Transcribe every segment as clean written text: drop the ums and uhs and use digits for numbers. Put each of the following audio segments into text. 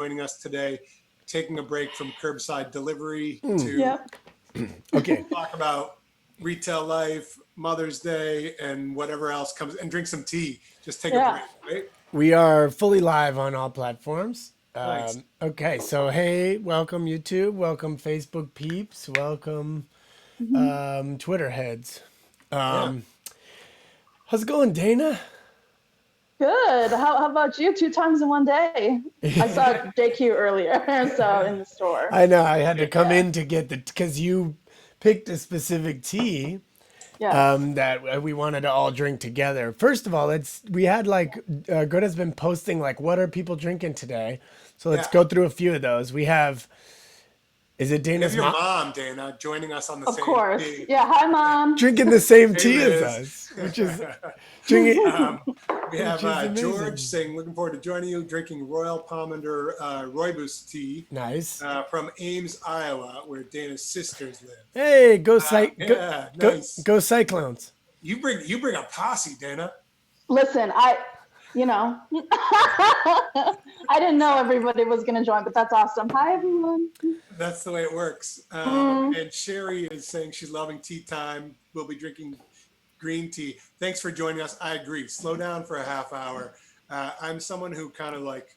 joining us today, taking a break from curbside delivery to Yep. Okay. talk about retail life, Mother's Day, and whatever else comes, and drink some tea. Just take a Yeah. break, right? We are fully live on all platforms. Nice. Okay, so hey, welcome YouTube, welcome Facebook peeps, welcome Mhm. Twitter heads. Yeah. How's it going, Dana? Good. How about you? 2 times in one day. I saw JQ earlier, so in the store. I know I had to come Yeah. in to get the because you picked a specific tea Yes. that we wanted to all drink together. First of all, we had Greta's been posting like what are people drinking today, so let's Yeah. go through a few of those. We have, is it We have Dana's your mom mom, Dana, joining us on the Of same course. tea. Yeah. Hi, Mom. drinking the same Hey, tea as Liz. us, which is drinking, We which have is George amazing. saying, looking forward to joining you, drinking Royal Pomander Rooibos tea Nice. from Ames, Iowa, where Dana's sisters live. Hey, Yeah, go nice. go Cyclones. You bring a posse, Dana. Listen, you know, I didn't know everybody was going to join, but that's awesome. Hi, everyone. That's the way it works. Mm, And Sherry is saying she's loving tea time. We'll be drinking green tea. Thanks for joining us. I agree. Slow down for a half hour. I'm someone who kind of like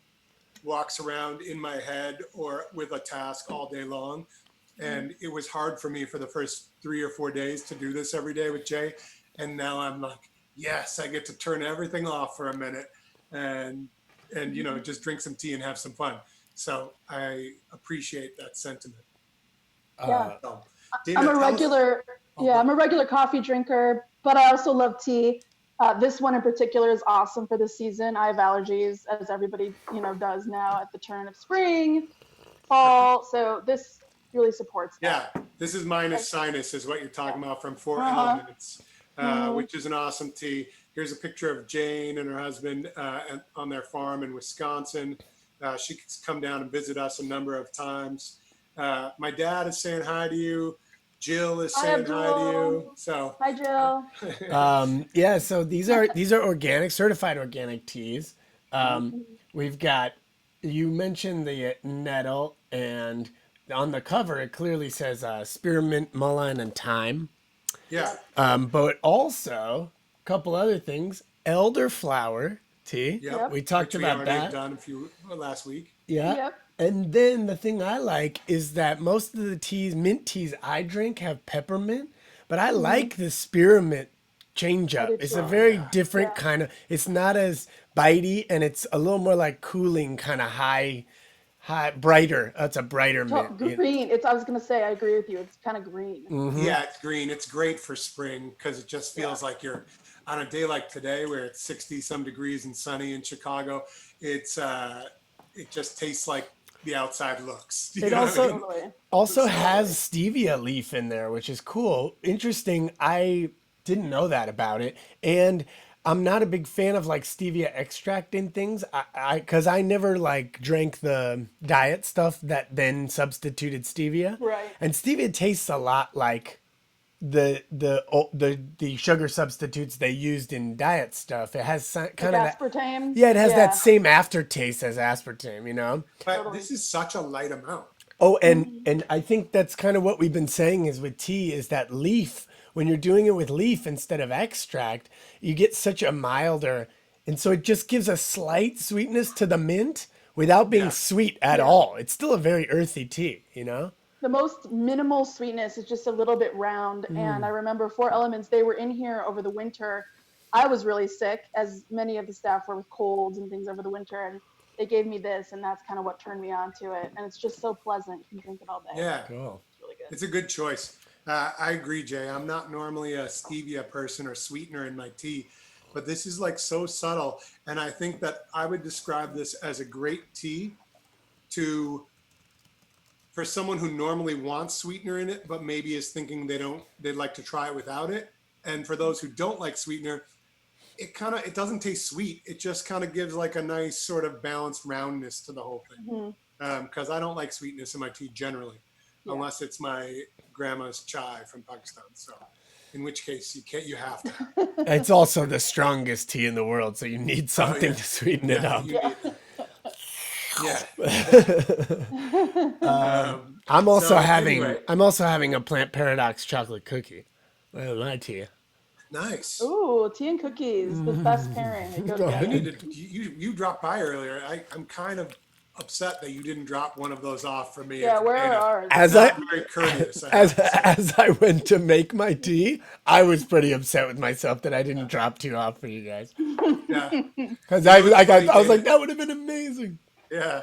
walks around in my head or with a task all day long. And it was hard for me for the first 3 or 4 days to do this every day with Jay. And now I'm like, yes, I get to turn everything off for a minute and just drink some tea and have some fun. So I appreciate that sentiment. yeah. So, I'm Dana, a tell us. regular, Oh, yeah, go I'm a ahead. regular coffee drinker, but I also love tea. This one in particular is awesome for this season. I have allergies, as everybody does now at the turn of spring, fall. So this really supports Yeah, that. this is minus sinus, is what you're Yeah. talking about from Four Uh-huh. Elements, Mm, which is an awesome tea. Here's a picture of Jane and her husband on their farm in Wisconsin. She's come down and visit us a number of times. My dad is saying hi to you. Jill is Hi, saying hi to you. Abdul. So, Hi, Jill. Yeah, so these are organic, certified organic teas. Um, Mhm. we've got, you mentioned the nettle, and on the cover it clearly says spearmint, mullein, and thyme. yeah, Yep. But also a couple other things, elderflower tea. yep. Yep. We talked Which we about already have that. done last week. Yeah. Yep. And then the thing I like is that most of the teas, mint teas I drink have peppermint, but I Hmm. like the spearmint change I up. do It's a too. Oh very yeah, different Yeah. kind of, it's not as bitey and it's a little more like cooling kind of brighter. That's a brighter mint. Green. I was gonna say, I agree with you. It's kind of green. Mm-hmm. yeah. It's green. It's great for spring because it just Yeah. feels like you're on a day like today where it's 60 some degrees and sunny in Chicago. It's it just tastes like the outside looks. You It know what I also mean? Totally. also So has stevia leaf in there, which is cool. Interesting. I didn't know that about it. And I'm not a big fan of like stevia extract in things. Cause I never like drank the diet stuff that then substituted stevia. Right. And stevia tastes a lot like the sugar substitutes they used in diet stuff. It has Like kind of that, aspartame. yeah, it has that Yeah. same aftertaste as aspartame, you know? but Totally. this is such a light amount. Oh, and Hmm. and I think that's kind of what we've been saying is with tea is that leaf, when you're doing it with leaf instead of extract, you get such a milder, and so it just gives a slight sweetness to the mint without being Yeah. sweet at Yeah. all. It's still a very earthy tea, you know? The most minimal sweetness is just a little bit round. And I remember Four Elements, they were in here over the winter. I was really sick, as many of the staff were with colds and things over the winter. And they gave me this, and that's kind of what turned me on to it. And it's just so pleasant. You can drink it all day. Yeah. Cool. It's really good. It's a good choice. I agree, Jay. I'm not normally a stevia person or sweetener in my tea, but this is like so subtle. And I think that I would describe this as a great tea to for someone who normally wants sweetener in it, but maybe is thinking they'd like to try it without it. And for those who don't like sweetener, it doesn't taste sweet. It just kind of gives like a nice sort of balanced roundness to the whole thing. Hmm. Because I don't like sweetness in my tea generally, Yeah. unless it's my grandma's chai from Pakistan. So, in which case you have to have. It's also the strongest tea in the world, so you need Oh something yeah, to sweeten it yeah, up. you Yeah. need that. Yeah. I'm also So having anyway, a plant paradox chocolate cookie. My tea. nice. Ooh, tea and cookies, the best pairing. They go Yeah, you together. need to. You dropped by earlier. I'm kind of upset that you didn't drop one of those off for me at Yeah, the where are diner. ours? As I Not very courteous, I as have to say. as I went to make my tea, I was pretty upset with myself that I didn't drop two off for you guys. Yeah, Because you know it's funny, I was like, David. that would have been amazing. Yeah,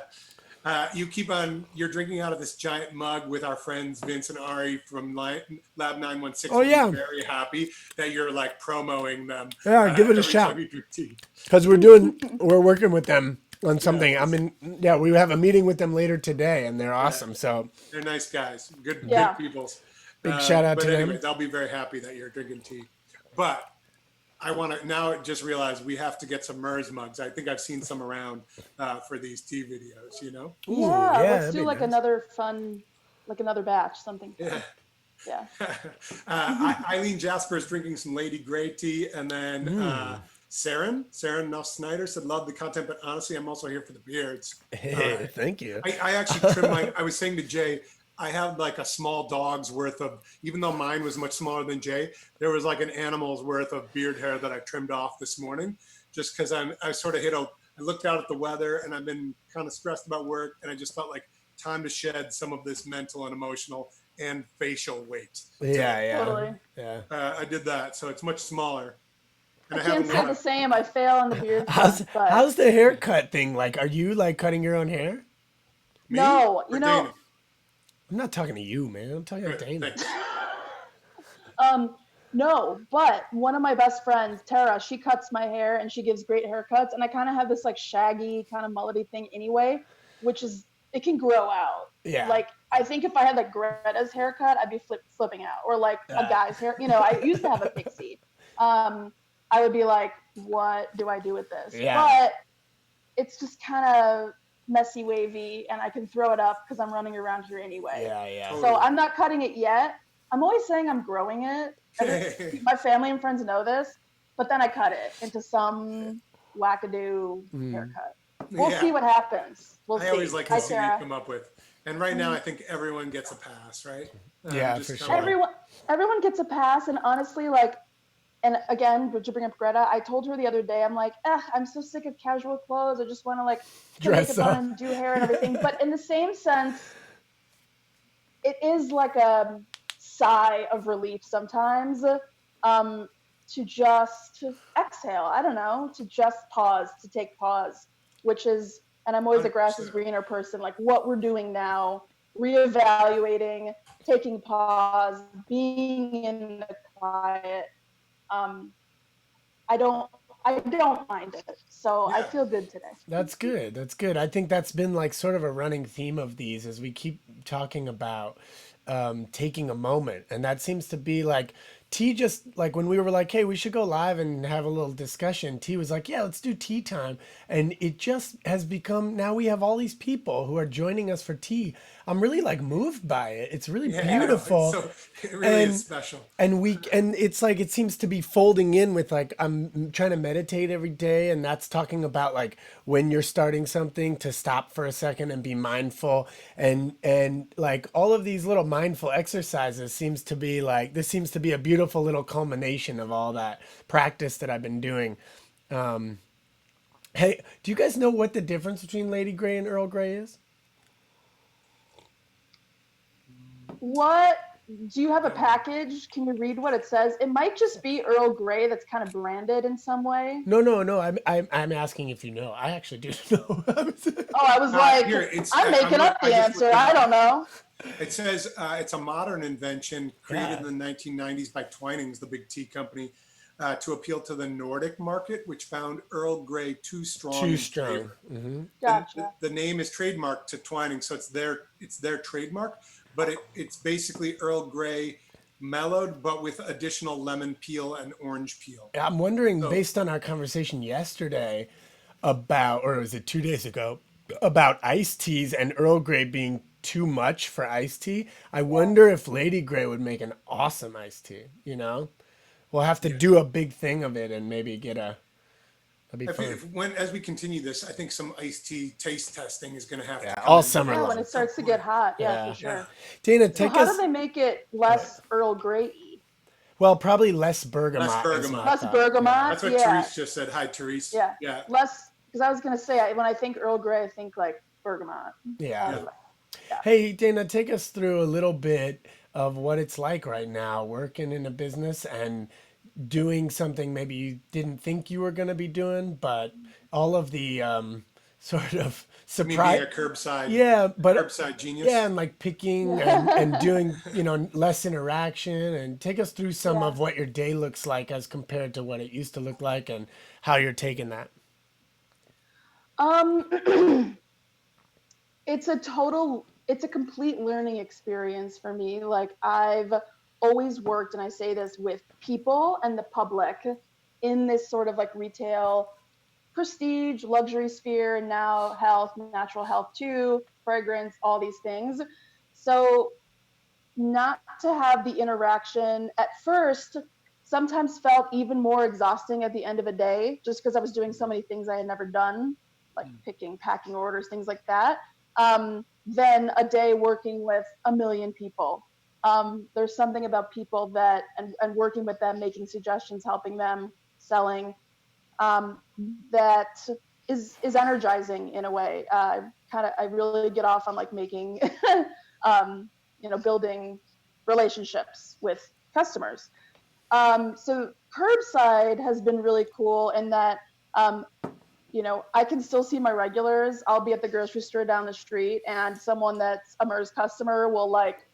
you keep on. You're drinking out of this giant mug with our friends Vince and Ari from Lab 916. Oh We'll be yeah, very happy that you're like promoting them yeah, give it a every time shot. you drink tea. Because we're working with them on Yeah, something. Yeah, we have a meeting with them later today, and they're yeah, awesome. So they're nice guys, good Yeah. peoples. big shout out to But anyway, them. they'll be very happy that you're drinking tea. But I want to now just realize we have to get some MERS mugs. I think I've seen some around for these tea videos. You know? Ooh, Yeah, yeah, let's that'd do be like nice. another fun, like another batch, something Yeah. fun. Yeah. Eileen Jasper is drinking some Lady Grey tea, and then Saren Nuff Snyder said, "Love the content, but honestly, I'm also here for the beards." Hey, thank you. I actually trimmed mine. I was saying to Jay, I had like a small dog's worth of, even though mine was much smaller than Jay, there was like an animal's worth of beard hair that I trimmed off this morning, just because I sort of I looked out at the weather and I've been kind of stressed about work, and I just felt like time to shed some of this mental and emotional and facial weight Yeah, today. yeah, Totally. yeah. I did that, so it's much smaller, I and I can't haven't say worn the same. I fail on the beard How's front, but how's the haircut thing? Like, are you like cutting your own hair? me no, or Dana. I'm not talking to you, man. I'm talking to Good, Dana. thanks. um, no, but one of my best friends, Tara, she cuts my hair and she gives great haircuts, and I kind of have this like shaggy kind of mullety thing anyway, which is it can grow out. Yeah. Like I think if I had like Greta's haircut, I'd be flipping out, or like a Uh, guy's hair. You know, I used to have a pixie. I would be like, what do I do with this? Yeah. But it's just kind of messy, wavy, and I can throw it up because I'm running around here anyway. yeah, yeah. Totally. So I'm not cutting it yet. I'm always saying I'm growing it. My family and friends know this, but then I cut it into some wackadoo haircut. We'll Yeah. see what happens. We'll I see. always like to Hi, see what you Tara. come up with. And right now, I think everyone gets a pass, right? Yeah, just for kinda sure. like- Everyone gets a pass, and honestly, like, and again, to bring up Greta, I told her the other day, I'm like, I'm so sick of casual clothes. I just want to like put Dress makeup on up. and do hair and everything. But in the same sense, it is like a sigh of relief sometimes, to just exhale. I don't know, to just pause, to take pause, which is, and I'm always a grass is 100%. greener person, like what we're doing now, reevaluating, taking pause, being in the quiet. Um, I don't, I don't mind it. So I Yeah. feel good today. That's good. That's good. I think that's been like sort of a running theme of these as we keep talking about taking a moment. And that seems to be like T just like when we were like, hey, we should go live and have a little discussion. T was like, yeah, let's do tea time. And it just has become now we have all these people who are joining us for tea. I'm really like moved by it. It's really Yeah, I know. beautiful. It really And is special. and it's like it seems to be folding in with like I'm trying to meditate every day, and that's talking about like when you're starting something to stop for a second and be mindful, and like all of these little mindful exercises seems to be like this seems to be a beautiful little culmination of all that practice that I've been doing. Hey, do you guys know what the difference between Lady Grey and Earl Grey is? What do you have a package? Can you read what it says? It might just be Earl Grey that's kind of branded in some way. No. I'm asking if you know. I actually do know. Oh, I was like, I'm making up the answer. I don't know. It says it's a modern invention created Yeah. in the 1990s by Twinings, the big tea company, to appeal to the Nordic market, which found Earl Grey too strong. Too in strong. flavor. And Gotcha. the name is trademarked to Twinings, so it's their trademark. But it's basically Earl Grey mellowed, but with additional lemon peel and orange peel. I'm wondering, So based on our conversation yesterday about, or was it 2 days ago, about iced teas and Earl Grey being too much for iced tea, I wonder if Lady Grey would make an awesome iced tea, you know? We'll have to do a big thing of it and maybe get a That'd be If, fun. if when as we continue this, I think some iced tea taste testing is going to have to Yeah, come all into summer Yeah, this when long. it at some starts to get point. hot, yeah, for Yeah. Yeah. sure. Dana, So take how do us. they make it What? less Earl Grey? Well, probably less Less bergamot is my bergamot. Less thought. Yeah. bergamot? That's what Yeah, Therese just said. Hi, Therese. yeah. Yeah. Less, because I was gonna say when I think Earl Grey, I think like bergamot. Yeah. Yeah. Um, yeah. Hey, Dana, take us through a little bit of what it's like right now working in a business and doing something maybe you didn't think you were going to be doing, but all of the sort of You mean being surprise. Yeah, a but curbside yeah, genius? and like picking and Yeah. doing, less interaction and take us through some Yeah. of what your day looks like as compared to what it used to look like and how you're taking that. Um, it's a complete learning experience for me. Like I've always worked, and I say this with people and the public in this sort of like retail prestige, luxury sphere, and now health, natural health too, fragrance, all these things. So not to have the interaction at first sometimes felt even more exhausting at the end of a day just because I was doing so many things I had never done, like picking, packing orders, things like that. Than a day working with a million people. There's something about people that, and working with them, making suggestions, helping them, selling, um, that is energizing in a way. I really get off on like making, um, building relationships with customers. So curbside has been really cool in that, um, I can still see my regulars. I'll be at the grocery store down the street, and someone that's a MERS customer will like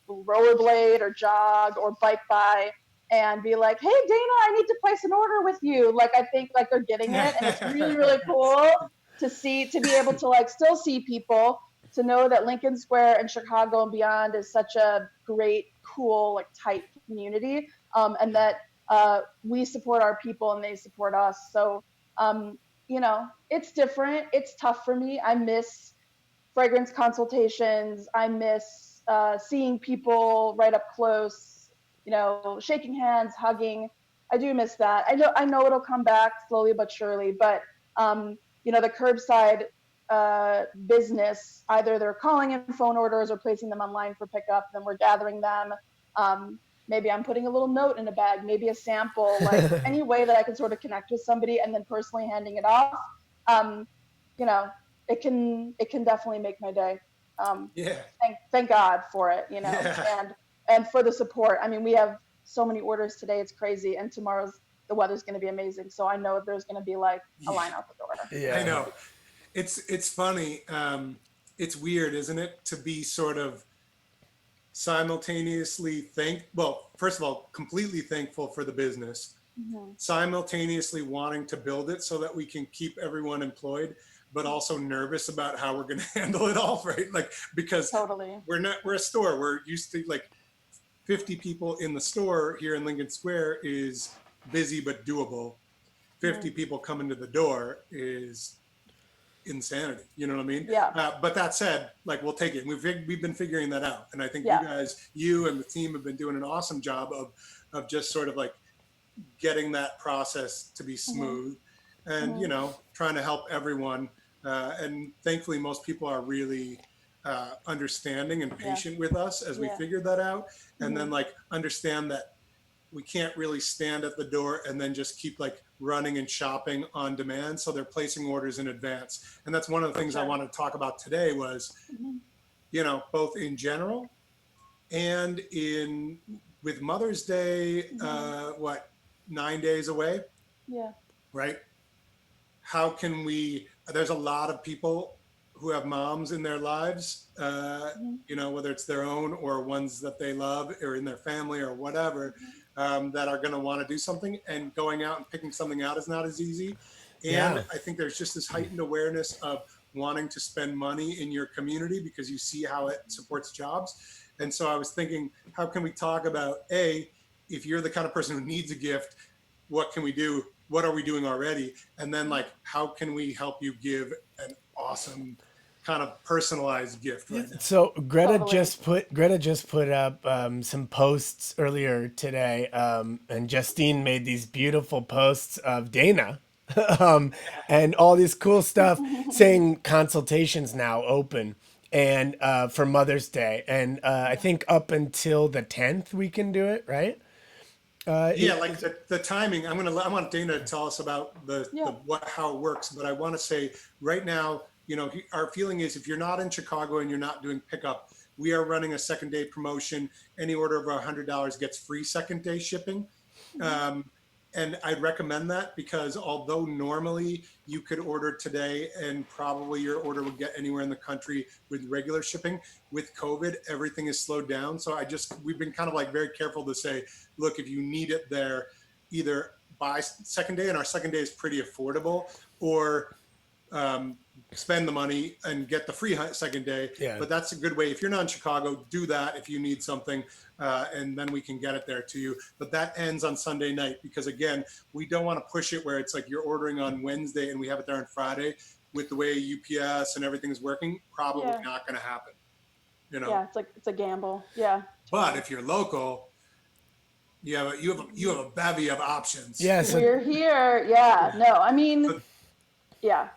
rollerblade or jog or bike by and be like, "Hey, Dana, I need to place an order with you." Like I think like they're getting it, and it's really really cool to be able to like still see people, to know that Lincoln Square and Chicago and beyond is such a great, cool, like tight community, and that we support our people and they support us. So it's different. It's tough for me. I miss fragrance consultations. I miss seeing people right up close, shaking hands, hugging. I do miss that. I know it'll come back slowly but surely, but the curbside business, either they're calling in phone orders or placing them online for pickup, then we're gathering them. Maybe I'm putting a little note in a bag, maybe a sample, like any way that I can sort of connect with somebody and then personally handing it off. Um, you know, it can definitely make my day. Yeah. Thank God for it, Yeah. and for the support. I mean, we have so many orders today, it's crazy, and tomorrow's the weather's going to be amazing. So I know there's going to be like a Yeah. line out the door. I Yeah. know. It's funny. It's weird, isn't it, to be sort of simultaneously well, first of all, completely thankful for the business, Hmm. simultaneously wanting to build it so that we can keep everyone employed, but also nervous about how we're going to handle it all, right? Like, because Totally. we're a store. We're used to like 50 people in the store here in Lincoln Square is busy but doable. 50 Mm. people coming to the door is insanity. You know what I mean? Yeah. But that said, like we'll take it. We've been figuring that out, and I think Yeah. you and the team have been doing an awesome job of just sort of like getting that process to be Hmm. smooth, and Hmm. trying to help everyone. And thankfully, most people are really understanding and Yeah. patient with us as we Yeah. figured that out, and Hmm. then like understand that we can't really stand at the door and then just keep like running and shopping on demand. So they're placing orders in advance. And that's one of the For things I sure. wanted to talk about today was, Hmm. both in general and in with Mother's Day, Hmm. 9 days away, Yeah. right? How can there's a lot of people who have moms in their lives, Hmm. whether it's their own or ones that they love or in their family or whatever, that are going to want to do something, and going out and picking something out is not as easy. And Yeah. I think there's just this heightened awareness of wanting to spend money in your community because you see how it supports jobs. And so I was thinking, how can we talk about, if you're the kind of person who needs a gift, what can we do? What are we doing already? And then like, how can we help you give an awesome kind of personalized gift right now? So Totally. Greta just put up some posts earlier today, and Justine made these beautiful posts of Dana um, and all this cool stuff saying consultations now open and for Mother's Day. And I think up until the 10th we can do it, right? Yeah, like the timing. I want Dana to tell us about the Yeah. what how it works, but I want to say right now, our feeling is if you're not in Chicago and you're not doing pickup, we are running a second day promotion. Any order over $100 gets free second day shipping. Mhm. Um, and I'd recommend that because although normally you could order today and probably your order would get anywhere in the country with regular shipping, with COVID, everything is slowed down. So we've been kind of like very careful to say, look, if you need it there, either buy second day, and our second day is pretty affordable, or um, spend the money and get the free second day. Yeah. But that's a good way. If you're not in Chicago, do that if you need something, and then we can get it there to you. But that ends on Sunday night because, again, we don't want to push it where it's like you're ordering on Wednesday and we have it there on Friday. With the way UPS and everything is working, probably Yeah. not going to happen. Yeah, it's a gamble. Yeah. But Totally. if you're local, you have a bevy of options. Yeah. So We're here. Yeah. No, I mean, yeah.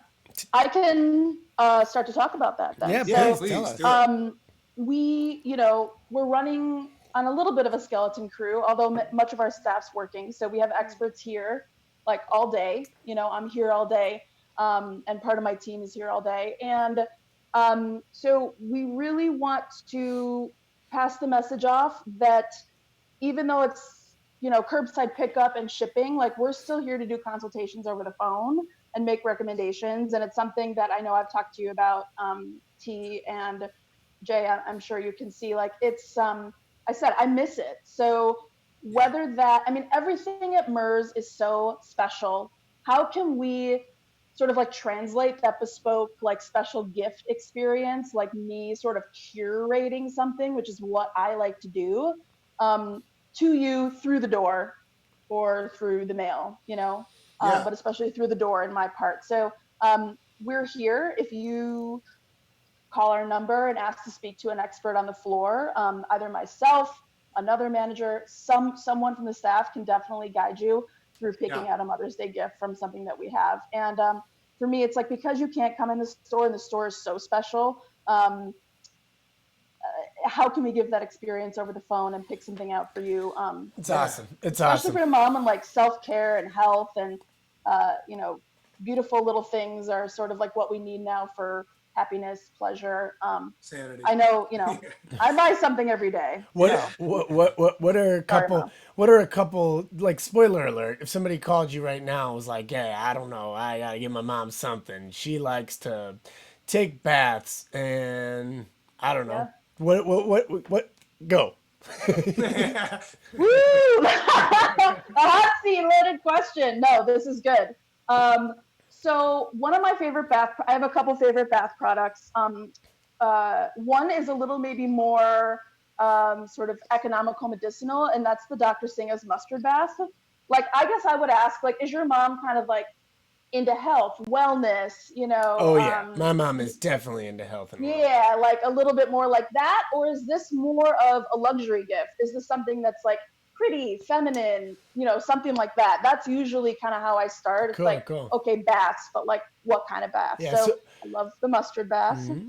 I can start to talk about that then. yeah, Yeah, please So, tell please us. do it. we're running on a little bit of a skeleton crew, although much of our staff's working. So we have experts here like all day. I'm here all day, and part of my team is here all day. And so we really want to pass the message off that even though it's curbside pickup and shipping, like we're still here to do consultations over the phone and make recommendations. And it's something that I know I've talked to you about, T and Jay. I'm sure you can see, like, it's I said I miss it. So whether that, I mean, everything at MERS is so special. How can we sort of like translate that bespoke, like special gift experience, like me sort of curating something, which is what I like to do, um, to you through the door or through the mail, Yeah, but especially through the door in my part. So we're here. If you call our number and ask to speak to an expert on the floor, either myself, another manager, someone from the staff can definitely guide you through yeah, picking out a Mother's Day gift from something that we have. And for me, it's like because you can't come in the store and the store is so special. How can we give that experience over the phone and pick something out for you? It's yeah. awesome. It's Especially awesome. for a mom and like self-care and health and uh, you know beautiful little things are sort of like what we need now for happiness, pleasure. Sanity. I know, I buy something every day, What so what are a sorry, couple mom. like spoiler alert, if somebody called you right now and was like, "Hey, I don't know, I got to give my mom something. She likes to take baths and I don't know. Yeah. What go." Woo! A hot seat loaded question. No, this is good. So one of my favorite I have a couple favorite bath products. One is a little maybe more sort of economical medicinal, and that's the Dr. Singa's mustard bath. Like, I guess I would ask, like, is your mom kind of like into health, wellness, Oh yeah, my mom is definitely into health and wellness. yeah, like a little bit more like that? Or is this more of a luxury gift? Is this something that's like pretty, feminine, something like that? That's usually kind of how I start. It's Cool, like, cool. okay, baths, but like what kind of bath? Yeah, So so I love the mustard bath mhm.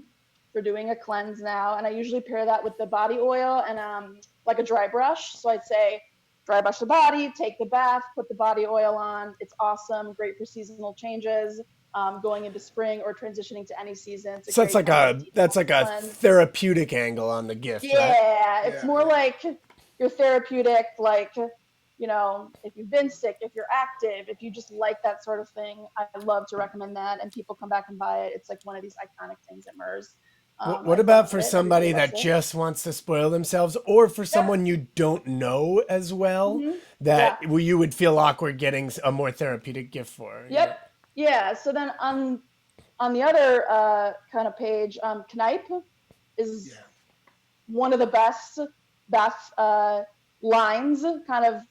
for doing a cleanse now. And I usually pair that with the body oil and like a dry brush. So I'd say, dry brush the body, take the bath, put the body oil on. It's awesome, great for seasonal changes, going into spring or transitioning to any season. It's a So that's great like kind of like that's detox like a cleanse. therapeutic angle on the gift, right? Yeah, it's Yeah, more yeah. like your therapeutic, like, if you've been sick, if you're active, if you just like that sort of thing, I love to recommend that. And people come back and buy it. It's like one of these iconic things at MERS. What I about love for it. Everybody somebody loves that it. just wants to spoil themselves, or for Yep. someone you don't know as well, Hmm. that Yeah. you would feel awkward getting a more therapeutic gift for? You know? Yep. Yeah. So then on the other kind of page, Knipe is Yeah. one of the best bath lines, kind of,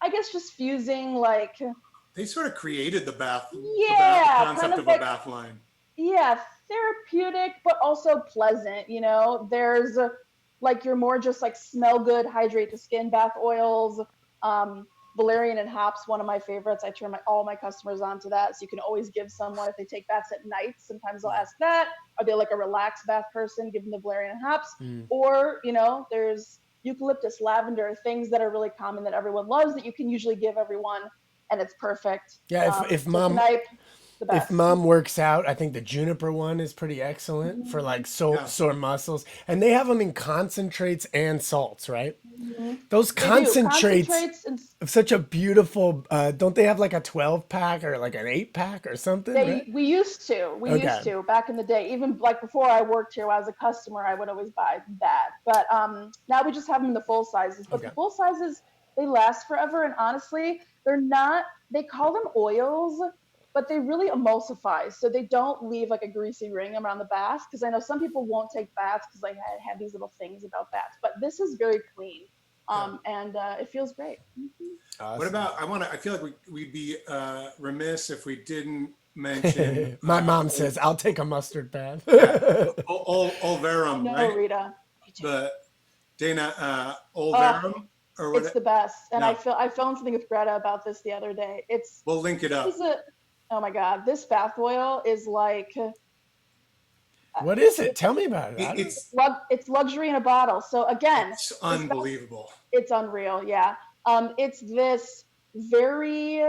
I guess, just fusing like, They sort of created the yeah, kind concept of of a like, bath line. yeah, therapeutic, but also pleasant. There's like your more just like smell good, hydrate the skin bath oils. Valerian and hops, one of my favorites. I turn all my customers onto that, so you can always give someone if they take baths at night. Sometimes I'll ask that. Are they like a relaxed bath person? Give them the Valerian and hops. Or there's eucalyptus, lavender, things that are really common that everyone loves that you can usually give everyone, and it's perfect. Yeah, if So mom tonight, the if best. mom works out, I think the juniper one is pretty excellent for like sore muscles, and they have them in concentrates and salts, right? Those They do concentrates concentrates, and of such a beautiful. Don't they have like a 12 pack or like an 8 pack or something, right? we used to Okay. back in the day, even like before I worked here, when I was a customer, I would always buy that. But now we just have them in the full sizes. But Okay. the full sizes, they last forever, and honestly, they're not. They call them oils, but they really emulsify, so they don't leave like a greasy ring around the bath. Because I know some people won't take baths because they have these little things about baths, but this is very clean, and it feels great. What about, I feel like we'd be remiss if we didn't mention My mom says I'll take a mustard bath. Old Verum, No, right? Rita. The Dana Old Oh, Verum or it's what? the best. And No, I filmed something with Greta about this the other day. we'll link it up. Oh my God, this bath oil is like What is it? Tell me about it. It's it's luxury in a bottle. So again, unbelievable. it's unreal. Yeah. It's this very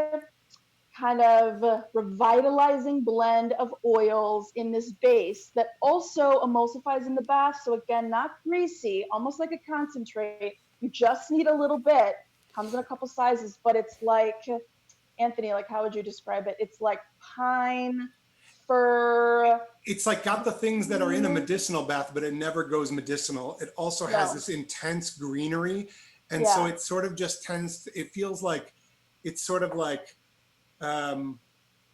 kind of revitalizing blend of oils in this base that also emulsifies in the bath. So again, not greasy, almost like a concentrate. You just need a little bit. Comes in a couple sizes, but it's like, Anthony, like how would you describe it? It's like pine, fir. It's like got the things that are in a medicinal bath, but it never goes medicinal. It also has No. this intense greenery. And Yeah. so it sort of just it feels like, it's sort of like,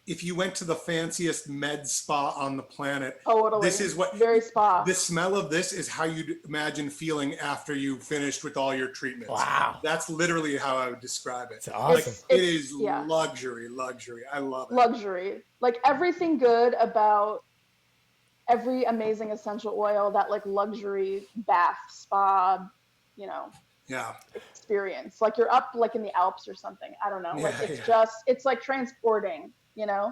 if you went to the fanciest med spa on the planet, Totally. this is what Very spa. the smell of this is how you'd imagine feeling after you finished with all your treatments. Wow. That's literally how I would describe it. It's awesome. Like, it is yeah. luxury. I love it. Luxury. Like everything good about every amazing essential oil, that like luxury bath, spa, Yeah. experience. Like you're up like in the Alps or something. I don't know. Yeah, Like it's like transporting, Yeah.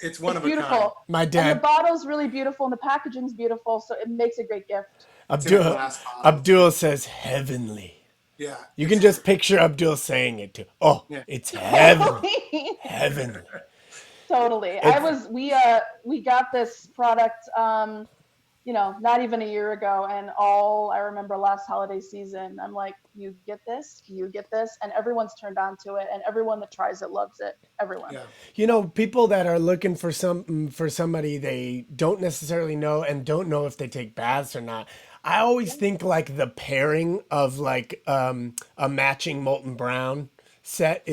It's one it's of beautiful. a kind. My And the dad, bottle's really beautiful and the packaging's beautiful, so it makes a great gift. It's in a glass bottle. Abdul says heavenly. Yeah. You can just picture Abdul saying it too. Oh, Yeah. it's heavenly. Heavenly. Totally. We got this product not even a year ago, and all I remember last holiday season, I'm like, you get this, and everyone's turned on to it, and everyone that tries it loves it. Everyone. Yeah. People that are looking for somebody they don't necessarily know and don't know if they take baths or not. I always think like the pairing of like a matching molten brown set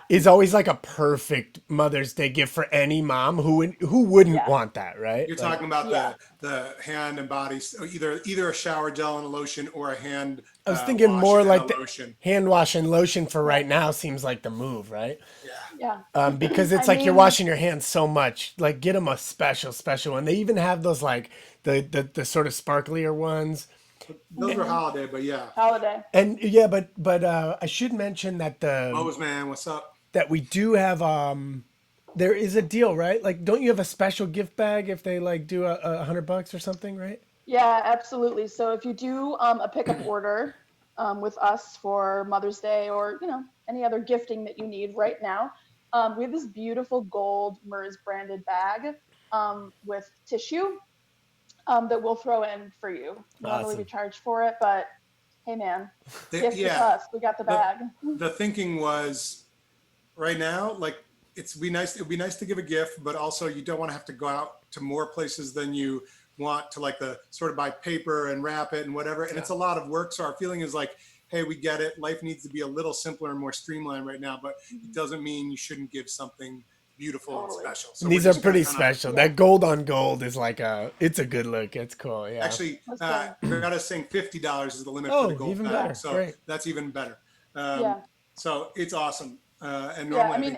is always like a perfect Mother's Day gift for any mom who wouldn't want that, right? You're talking about the hand and body, either a shower gel and a lotion or a hand. I was thinking wash more and like a the lotion. hand wash and lotion for right now seems like the move, right? Yeah. Yeah. Because it's you're washing your hands so much. Like get them a special one. They even have those like the sort of sparklier ones. Those were holiday, but yeah. Holiday. And yeah, but I should mention that Lowe's, man, what's up? that we do have there is a deal, right? Like don't you have a special gift bag if they like do $100 or something, right? Yeah, absolutely. So if you do a pickup order with us for Mother's Day or any other gifting that you need right now, we have this beautiful gold MERS branded bag with tissue that we'll throw in for you. Normally we charge for it, but hey man, gift with us. We got the bag. The thinking was right now, like it'd be nice to give a gift, but also you don't want to have to go out to more places than you want to, like the sort of buy paper and wrap it and whatever. And it's a lot of work. So our feeling is like, hey, we get it. Life needs to be a little simpler and more streamlined right now, but it doesn't mean you shouldn't give something beautiful and special. So these are pretty special. That gold on gold is like it's a good look. It's cool. Yeah. Actually, Greta saying $50 is the limit for the gold even bag. better. So Great. that's even better. Yeah. So it's awesome. And Yeah, normally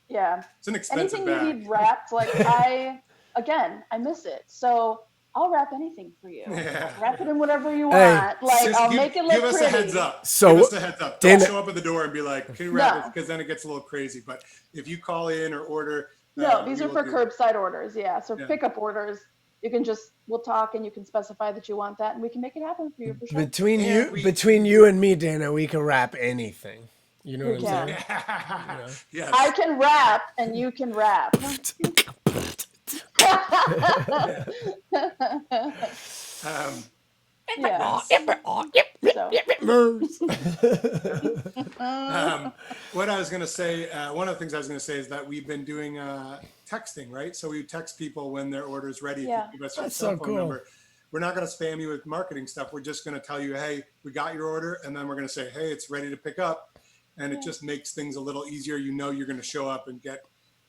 it's an expensive anything bag. You need wrapped, like I miss it. So I'll wrap anything for you. Yeah. Wrap it in whatever you Hey, want. Like, Just I'll make it look give us pretty. a heads up. So, give us a heads up. Don't Dana- show up at the door and be like, "Can you wrap this?" No. Because then it gets a little crazy. But if you call in or order, No, these we are will for do curbside orders. Yeah. So Yeah. pickup orders, we'll talk and you can specify that you want that and we can make it happen for you for sure. between And you and me, Dana, we can wrap anything. You know We what I'm can. saying? Yes. I can rap and you can rap. Yeah. So, What I was going to say, one of the things I was going to say is that we've been doing texting, right? So we text people when their order is ready. Yeah. If you give us your That's cell so phone cool. number, we're not going to spam you with marketing stuff. We're just going to tell you, hey, we got your order. And then we're going to say, hey, it's ready to pick up. And it just makes things a little easier. You know, you're going to show up and get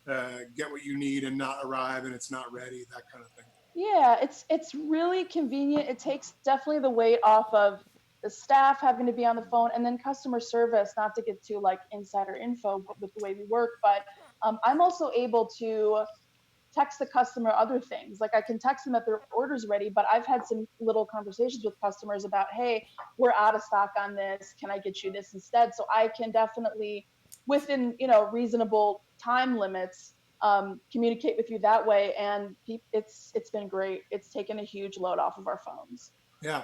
what you need and not arrive and it's not ready, that kind of thing. yeah, it's really convenient. It takes definitely the weight off of the staff having to be on the phone, and then customer service, not to get too like insider info with the way we work, but I'm also able to text the customer other things. Like I can text them that their order's ready, but I've had some little conversations with customers about, hey, we're out of stock on this. Can I get you this instead? So I can definitely, within reasonable time limits, communicate with you that way. And it's been great. It's taken a huge load off of our phones. Yeah.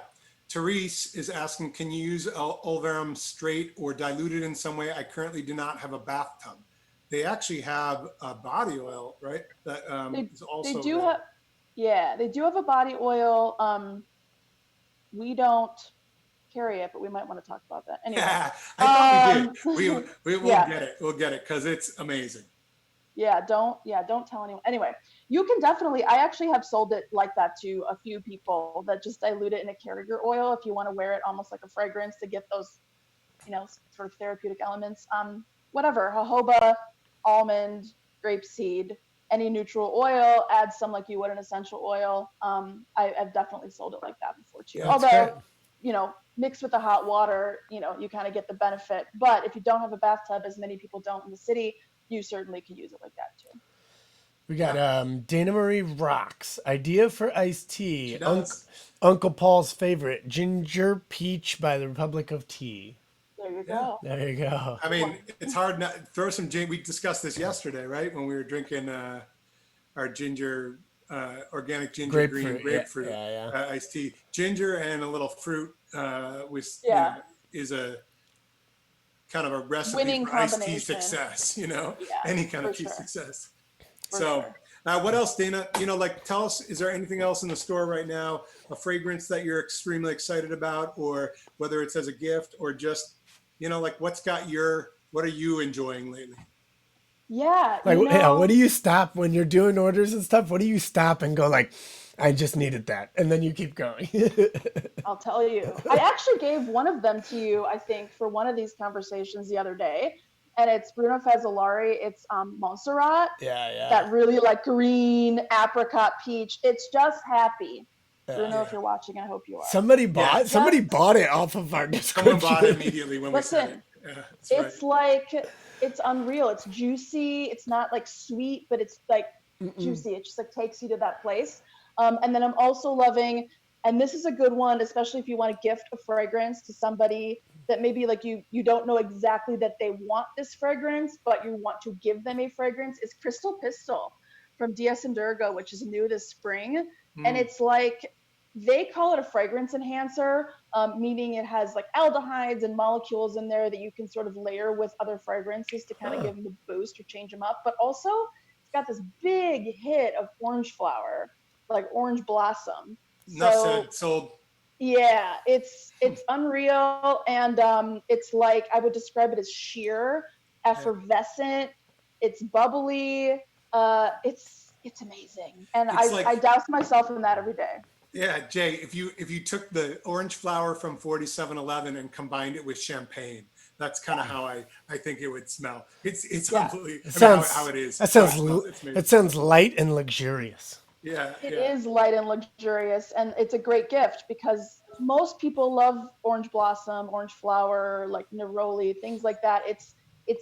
Therese is asking, can you use Olverum straight or diluted in some way? I currently do not have a bathtub. They actually have a body oil, right? That is also they do have, yeah, they do have a body oil. We don't carry it, but we might want to talk about that anyway. I thought we did. We will Yeah. get it. We'll get it because it's amazing. Don't tell anyone. Anyway, you can definitely, I actually have sold it like that to a few people that just dilute it in a carrier oil if you want to wear it almost like a fragrance to get those, sort of therapeutic elements. Whatever, jojoba, almond, grapeseed, any neutral oil, add some like you would an essential oil. I've definitely sold it like that before too. Yeah, that's Although, great. Mixed with the hot water, you kind of get the benefit. But if you don't have a bathtub, as many people don't in the city, you certainly can use it like that too. We got Dana Marie rocks. Idea for iced tea. She does. Uncle Paul's favorite, ginger peach by the Republic of Tea. There you go. There you go. I mean, it's hard not throw some gin. We discussed this yesterday, right? When we were drinking our ginger, organic ginger green grapefruit iced tea. Ginger and a little fruit is a kind of a recipe Winning for iced tea combination. success, Yeah, any kind of for tea sure. success. For So sure. what else, Dana? Tell us, is there anything else in the store right now, a fragrance that you're extremely excited about, or whether it's as a gift or just, what are you enjoying lately? Yeah. What do you stop when you're doing orders and stuff? What do you stop and go like, I just needed that, and then you keep going? I'll tell you. I actually gave one of them to you, I think, for one of these conversations the other day. And it's Bruno Fazzolari. It's Montserrat. Yeah. That really like green apricot peach. It's just happy. Bruno, if you're watching, I hope you are. Somebody bought it off of our description. Someone bought it immediately when Listen, we said it. Yeah, it's like, it's unreal. It's juicy. It's not like sweet, but it's like juicy. It just like takes you to that place. And then I'm also loving, and this is a good one, especially if you want to gift a fragrance to somebody that maybe like you don't know exactly that they want this fragrance, but you want to give them a fragrance, is Crystal Pistol from Diaz and Durga, which is new this spring. And it's like, they call it a fragrance enhancer, meaning it has like aldehydes and molecules in there that you can sort of layer with other fragrances to kind of give them a boost or change them up. But also it's got this big hit of orange flower, like orange blossom. Sold. Yeah, it's unreal. And it's like, I would describe it as sheer, effervescent. It's bubbly. It's amazing. And I douse myself in that every day. Yeah, Jay, if you took the orange flower from 4711 and combined it with champagne, that's kind of how I think it would smell. It's unbelievable. How it is. That sounds light and luxurious. Yeah, it is light and luxurious, and it's a great gift because most people love orange blossom, orange flower, like neroli, things like that. It's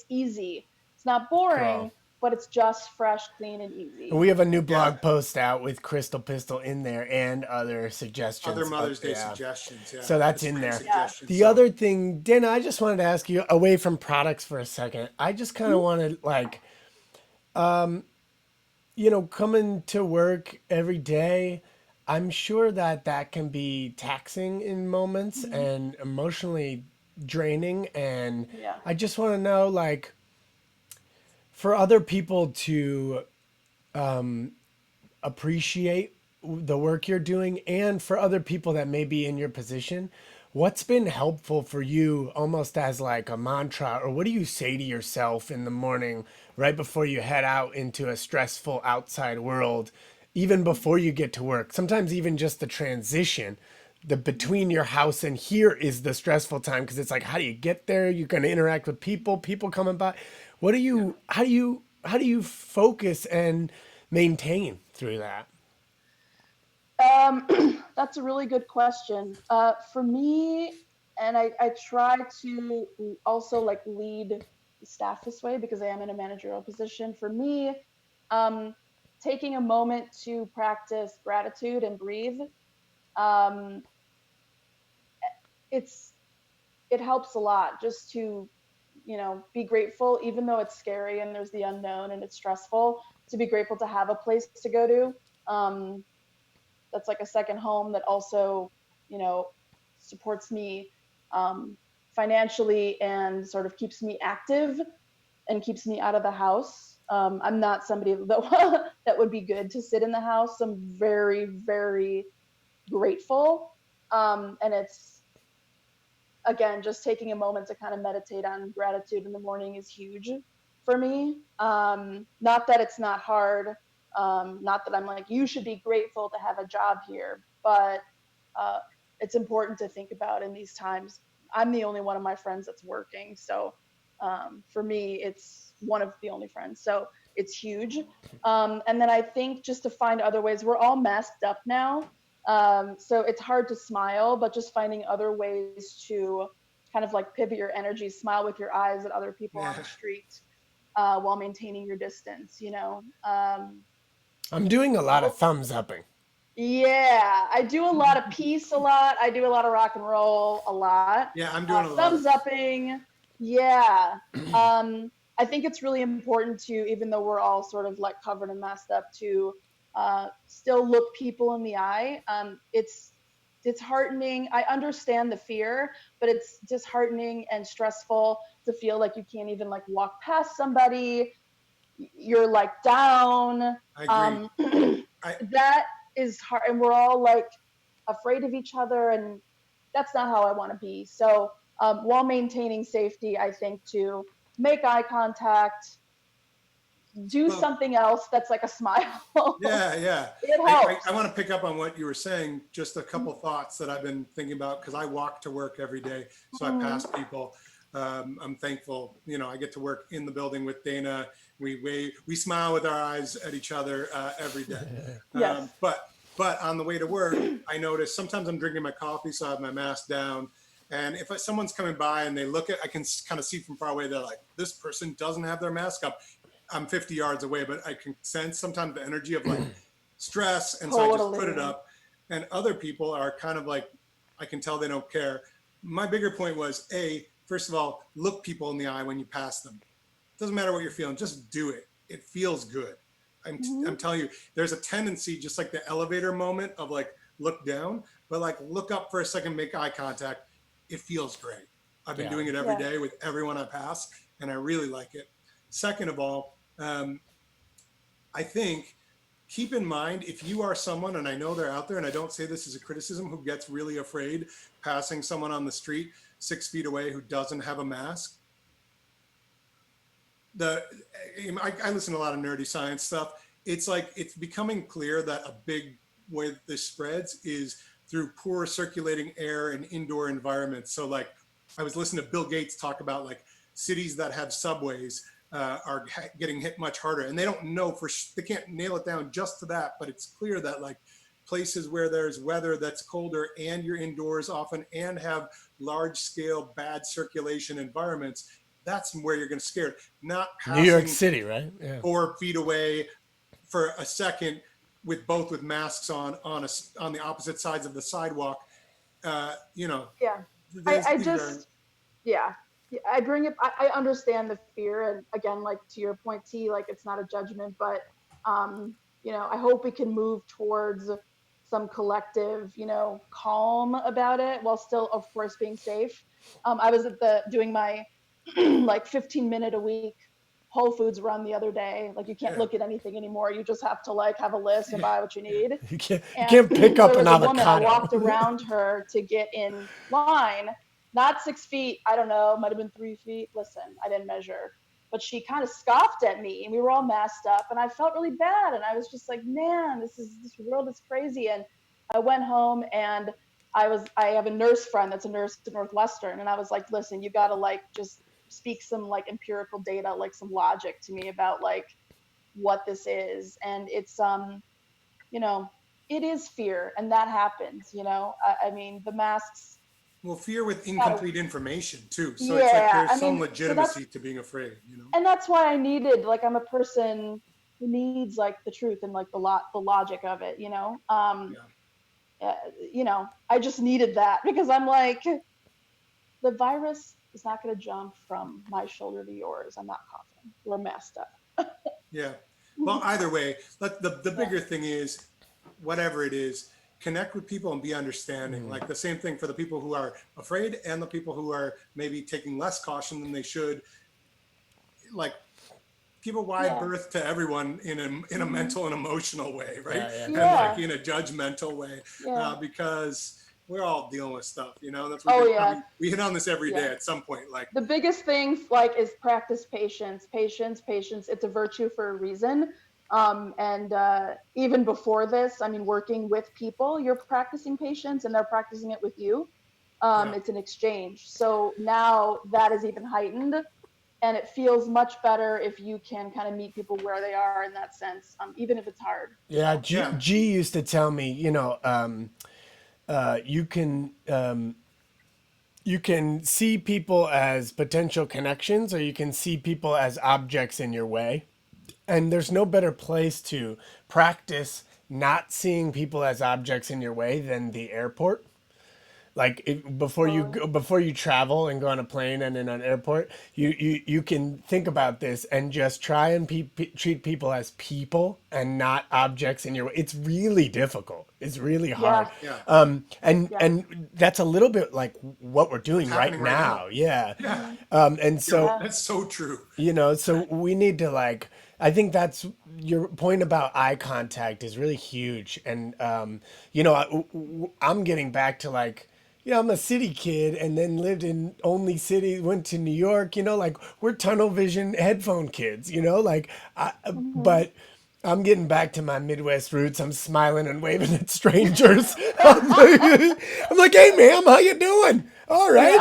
easy. It's not boring, but it's just fresh, clean, and And easy. we have a new Yeah. blog post out with Crystal Pistol in there and other Other suggestions. Mother's Day Yeah. suggestions. Yeah. So that's It's in great there. Yeah. suggestions. The So other thing, Dana, I just wanted to ask you away from products for a second. I just kind of Mhm. want to like, coming to work every day, I'm sure that that can be taxing in moments Mhm. and emotionally draining. And Yeah. I just want to know, like, for other people to appreciate the work you're doing and for other people that may be in your position, what's been helpful for you almost as like a mantra, or what do you say to yourself in the morning right before you head out into a stressful outside world, even before you get to work? Sometimes even just the transition, the between your house and here is the stressful time, because it's like, how do you get there? You're going to interact with people coming by. What do yeah. you how do you focus and maintain through that? That's a really good question. For me, and I try to also like lead staff this way because I am in a managerial position. For me, um, taking a moment to practice gratitude and breathe, um, it's it helps a lot just to be grateful, even though it's scary and there's the unknown and it's stressful. To be grateful to have a place to go to. That's like a second home that also, you know, supports me um, financially and sort of keeps me active and keeps me out of the house. I'm not somebody that, that would be good to sit in the house. I'm very, very grateful. And it's, again, just taking a moment to kind of meditate on gratitude in the morning is huge for me. Not that it's not hard. Not that I'm like, you should be grateful to have a job here, but uh, it's important to think about in these times. I'm the only one of my friends that's working. So for me, it's one of the only friends. So it's huge. And then I think just to find other ways, we're all masked up now. So it's hard to smile, but just finding other ways to kind of like pivot your energy, smile with your eyes at other people on Yeah. the street while maintaining your distance. I'm doing a lot of Well, thumbs upping. yeah, I do a lot of peace a lot. I do a lot of rock and roll a lot. Yeah. I'm doing a lot of Thumbs upping. Yeah. I think it's really important to, even though we're all sort of like covered and messed up, to still look people in the eye. It's disheartening. I understand the fear, but it's disheartening and stressful to feel like you can't even like walk past somebody. You're like down. I agree. Um, I that is hard, and we're all like afraid of each other, and that's not how I want to be. So while maintaining safety, I think to make eye contact, do well, something else that's like a smile. yeah, yeah. It I want helps. to pick up on what you were saying. Just a couple thoughts that I've been thinking about because I walk to work every day, so I pass Mhm. people. I'm thankful, I get to work in the building with Dana. We smile with our eyes at each other every day. Yes. But on the way to work, I notice sometimes I'm drinking my coffee, so I have my mask down. And if someone's coming by and they look I can kind of see from far away, they're like, this person doesn't have their mask up. I'm 50 yards away, but I can sense sometimes the energy of like stress. And so I just put it Totally. up. And other people are kind of like, I can tell they don't care. My bigger point was first of all, look people in the eye when you pass them. It doesn't matter what you're feeling, just do it. It feels good. I'm Mhm. telling you, there's a tendency, just like the elevator moment of like, look down, but like look up for a second, make eye contact. It feels great. I've been Yeah. doing it every Yeah. day with everyone I pass, and I really like it. Second of all, I think keep in mind if you are someone, and I know they're out there, and I don't say this as a criticism, who gets really afraid passing someone on the street 6 feet away who doesn't have a mask. the I listen to a lot of nerdy science stuff. It's like it's becoming clear that a big way this spreads is through poor circulating air and indoor environments. So like I was listening to Bill Gates talk about like cities that have subways are getting hit much harder, and they don't know they can't nail it down just to that, but it's clear that like places where there's weather that's colder and you're indoors often and have large scale bad circulation environments, That's where you're going to scare it. Not New York passing City, right? Yeah. 4 feet away for a second with masks on the opposite sides of the sidewalk. You know, Yeah. I these are just, yeah. Yeah, I bring it, I understand the fear. And again, like to your point, T, like it's not a judgment, but, I hope we can move towards some collective, calm about it while still, of course, being safe. I was doing my like 15-minute a week Whole Foods run the other day. Like you can't yeah. look at anything anymore. You just have to like have a list and buy what you need. You And can't pick there up an was a woman, I avocado. walked around her to get in line, not 6 feet, I don't know, might have been 3 feet. Listen, I didn't measure. But she kind of scoffed at me and we were all masked up and I felt really bad. And I was just like, man, this world is crazy. And I went home and I have a nurse friend that's a nurse at Northwestern. And I was like, listen, you gotta like just speak some like empirical data, like some logic to me about like what this is. And it's you know, it is fear, and that happens. I mean, the masks. Well, fear with Gotta, incomplete information too. So it's like yeah, there's I some mean, so that's legitimacy to being afraid. You know. and that's why I needed like I'm a person who needs like the truth and like the logic of it. Yeah. I just needed that because I'm like the virus is not going to jump from my shoulder to yours. I'm not coughing. We're messed up. Yeah. Well, either way, the Yeah. bigger thing is, whatever it is, connect with people and be understanding. Like the same thing for the people who are afraid and the people who are maybe taking less caution than they should. Like, give a wide Yeah. berth to everyone in a mental and emotional way, right? Yeah, And yeah. like in a judgmental way, Yeah. because we're all dealing with stuff. That's Oh yeah. we hit on this every day Yeah. at some point. Like, The biggest thing like is practice patience. It's a virtue for a reason. And even before this, I mean, working with people, you're practicing patience and they're practicing it with you. yeah, It's an exchange. So now that is even heightened, and it feels much better if you can kind of meet people where they are in that sense, even if it's hard. Yeah, yeah, G used to tell me, you can you can see people as potential connections, or you can see people as objects in your way. And there's no better place to practice not seeing people as objects in your way than the airport. Like Totally. before you travel and go on a plane and in an airport, you can think about this and just try and treat people as people and not objects in your way. It's really difficult. It's really hard. Yeah. yeah. Yeah. And that's a little bit like what we're doing right Happening right now. now. Yeah. Yeah. And so Yeah. That's so true. so we need to like, I think that's your point about eye contact is really huge. And, I'm getting back to like, I'm a city kid and then lived in only city, went to New York, like we're tunnel vision headphone kids, Mhm. but I'm getting back to my Midwest roots. I'm smiling and waving at strangers. I'm like, hey, ma'am, how you doing? All right.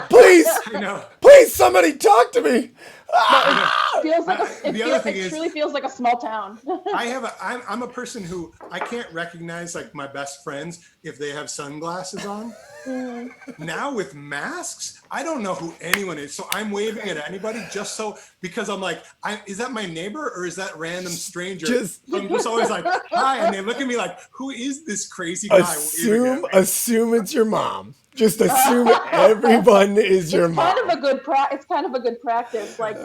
Please, I know. please, somebody talk to me. No, I know. it feels like The other thing it is, truly feels like a small town. I'm a person who I can't recognize like my best friends if they have sunglasses on. Mm. Now with masks, I don't know who anyone is. So I'm waving at anybody just so, because I'm like, is that my neighbor or is that random stranger? Just So I'm just always like, hi. And they look at me like, who is this crazy guy waving at me? assume it's your mom. Just assume everyone is your It's mom. kind of a good it's kind of a good practice. Like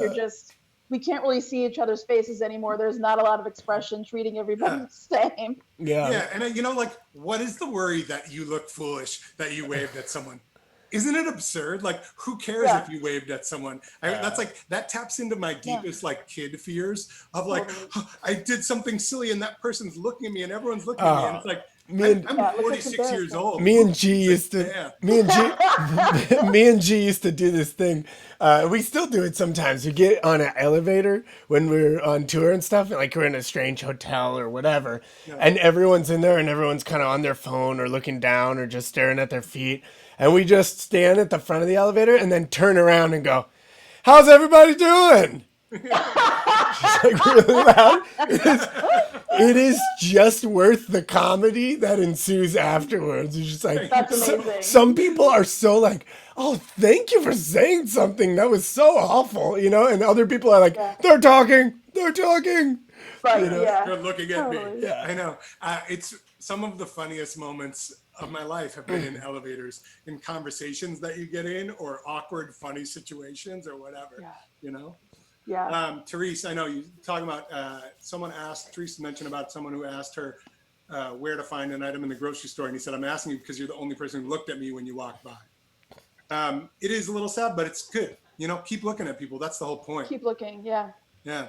we can't really see each other's faces anymore. There's not a lot of expression, treating everybody Yeah. the same. Yeah. Yeah. And like, what is the worry that you look foolish that you waved at someone? Isn't it absurd? Like, who cares Yeah. if you waved at someone? That's like, that taps into my Yeah. deepest like kid fears of like, Totally. "Oh, I did something silly and that person's looking at me and everyone's looking at me. And it's like, Me and I'm Yeah, it looks like 46 years embarrassment. old. me and G It's used like, to damn. me and G used to do this thing. We still do it sometimes. We get on an elevator when we're on tour and stuff, like we're in a strange hotel or whatever, and everyone's in there and everyone's kind of on their phone or looking down or just staring at their feet, and we just stand at the front of the elevator and then turn around and go, "How's everybody doing?" just like really loud. It is just worth the comedy that ensues afterwards. It's just like That's amazing. some people are so like, oh, thank you for saying something that was so awful, you know, and other people are like, Yeah. they're talking. Right. You know? Yeah. They're looking at me. Totally. Yeah. I know. It's some of the funniest moments of my life have been in elevators, in conversations that you get in, or awkward, funny situations, or whatever. Yeah. You know. Yeah. Therese, I know you talking about. Someone asked. Therese mentioned about someone who asked her where to find an item in the grocery store, and he said, "I'm asking you because you're the only person who looked at me when you walked by." It is a little sad, but it's good. You know, keep looking at people. That's the whole point. Keep looking. Yeah. Yeah.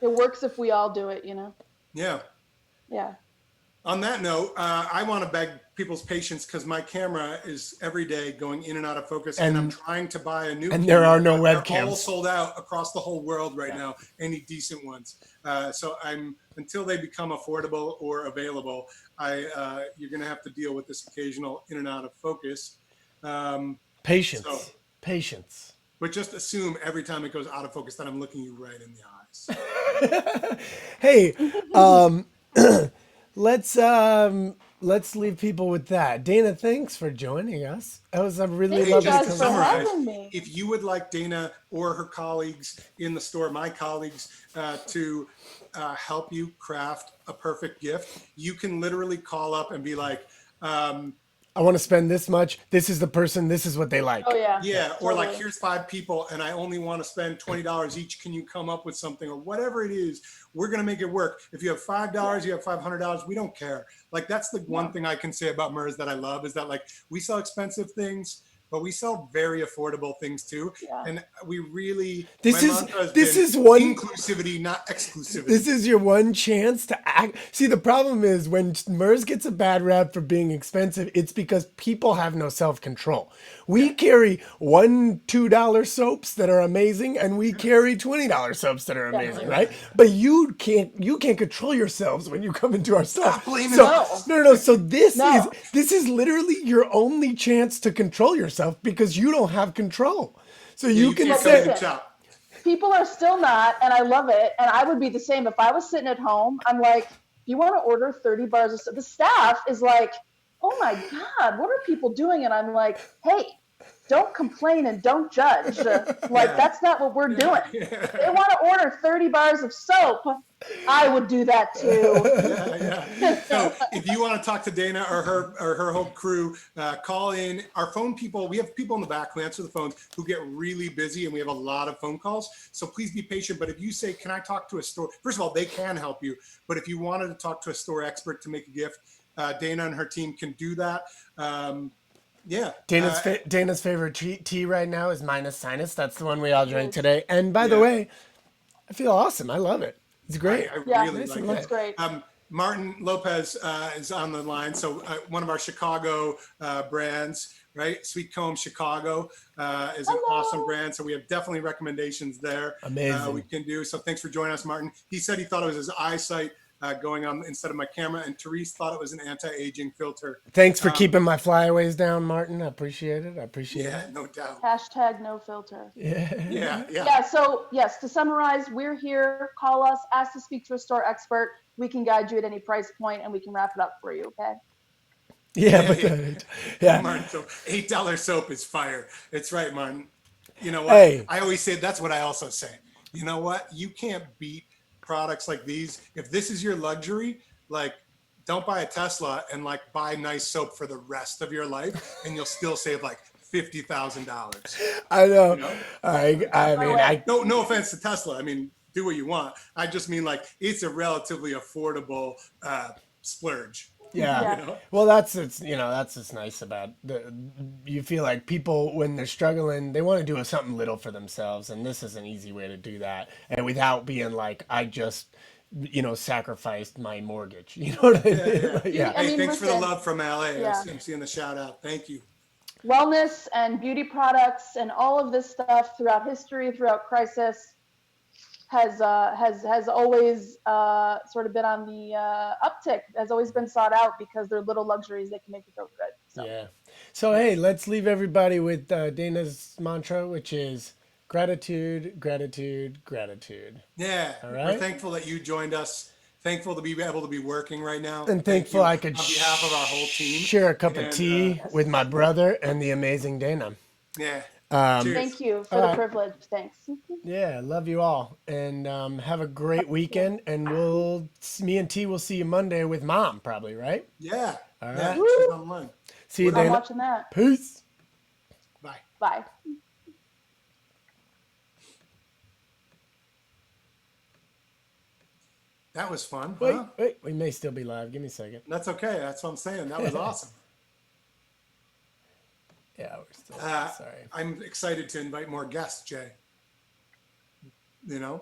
It works if we all do it, you know? Yeah. Yeah. On that note, I want to beg people's patience because my camera is every day going in and out of focus, and I'm trying to buy a new. And there are no but they're all webcams. sold out across the whole world right now. Any decent ones. So until they become affordable or available, you're going to have to deal with this occasional in and out of focus. Patience. So- Patience. But just assume every time it goes out of focus that I'm looking you right in the eyes. Hey, let's leave people with that. Dana, thanks for joining us. That was a really Thank you lovely guys Just to for conversation. summarize, having me. if you would like Dana or her colleagues in the store, my colleagues, to help you craft a perfect gift, you can literally call up and be like, I want to spend this much. This is the person. This is what they like. Oh yeah. yeah, or like, Totally. here's 5 people and I only want to spend $20 each. Can you come up with something, or whatever it is? We're going to make it work. If you have $5, you have $500, we don't care. Like, that's the one thing I can say about MERS that I love, is that, like, we sell expensive things, but we sell very affordable things too. Yeah. And we really, This my is- mantra has this been is one- inclusivity, not exclusivity. This is your one chance to act. See, the problem is when MERS gets a bad rap for being expensive, it's because people have no self-control. We carry $1, $2 soaps that are amazing, and we carry $20 soaps that are amazing, right? But you can't control yourselves when you come into our store. Stop blaming So, us. no. So this No. is literally your only chance to control yourself, because you don't have control. So you can can't say, come in and shop. People are still not, and I love it. And I would be the same if I was sitting at home. I'm like, you want to order 30 bars of soap? The staff is like, oh my God, what are people doing? And I'm like, hey, don't complain and don't judge. That's not what we're doing. If they want to order 30 bars of soap, I would do that too. Yeah. So if you want to talk to Dana or her whole crew, call in. Our phone people, we have people in the back who answer the phones who get really busy, and we have a lot of phone calls. So please be patient. But if you say, can I talk to a store? First of all, they can help you. But if you wanted to talk to a store expert to make a gift, Dana and her team can do that. Yeah. Dana's favorite tea right now is Minus Sinus. That's the one we all drank today. And by the way, I feel awesome. I love it. It's great. I Yeah, really like it's it. great. Martin Lopez is on the line. So one of our Chicago brands, right? Sweet Comb Chicago is an awesome brand. So we have definitely recommendations there. Amazing. We can do. So thanks for joining us, Martin. He said he thought it was his eyesight going on instead of my camera. And Therese thought it was an anti-aging filter. Thanks for keeping my flyaways down, Martin. I appreciate it. Yeah, no doubt. Hashtag no filter. Yeah. Yeah, so yes, to summarize, we're here. Call us, ask to speak to a store expert. We can guide you at any price point, and we can wrap it up for you, okay? Martin, so $8 soap is fire. It's right, Martin. You know what? Hey. I always say, that's what I also say. You know what? You can't beat products like these. If this is your luxury, like, don't buy a Tesla and like buy nice soap for the rest of your life, and you'll still save like $50,000. I know. You know? I mean, No offense to Tesla. I mean, do what you want. I just mean, like, it's a relatively affordable splurge. Yeah. You know? Well, that's what's nice about you feel like people, when they're struggling, they want to do something little for themselves, and this is an easy way to do that, and without being like, I just sacrificed my mortgage. You know what I mean? Yeah. I Hey, mean, thanks for the listen, love from LA. yeah. I'm seeing the shout out. Thank you. wellness and beauty products and all of this stuff throughout history, throughout crisis, has always sort of been on the uptick, has always been sought out because they're little luxuries that can make you feel good. So. Yeah. So hey, let's leave everybody with Dana's mantra, which is Gratitude, gratitude, gratitude. Yeah, All we're right. thankful that you joined us. Thankful to be able to be working right now. And Thank thankful you I could on behalf of our whole team. share a cup of And tea Yes. with my brother and the amazing Dana. yeah, Um, cheers. Thank you all for the right. privilege. Thanks. Yeah, love you all, and have a great Yeah. weekend. And me and T will see you Monday with Mom, probably, right? Yeah, All yeah, right. she's Woo! online. See you, What I'm up? Dana. watching that. Peace. Bye. Bye. That was fun, Wait, huh? wait. We may still be live. Give me a second. That's okay. That's what I'm saying. That was awesome. Yeah, we're still. Sorry. I'm excited to invite more guests, Jay. You know?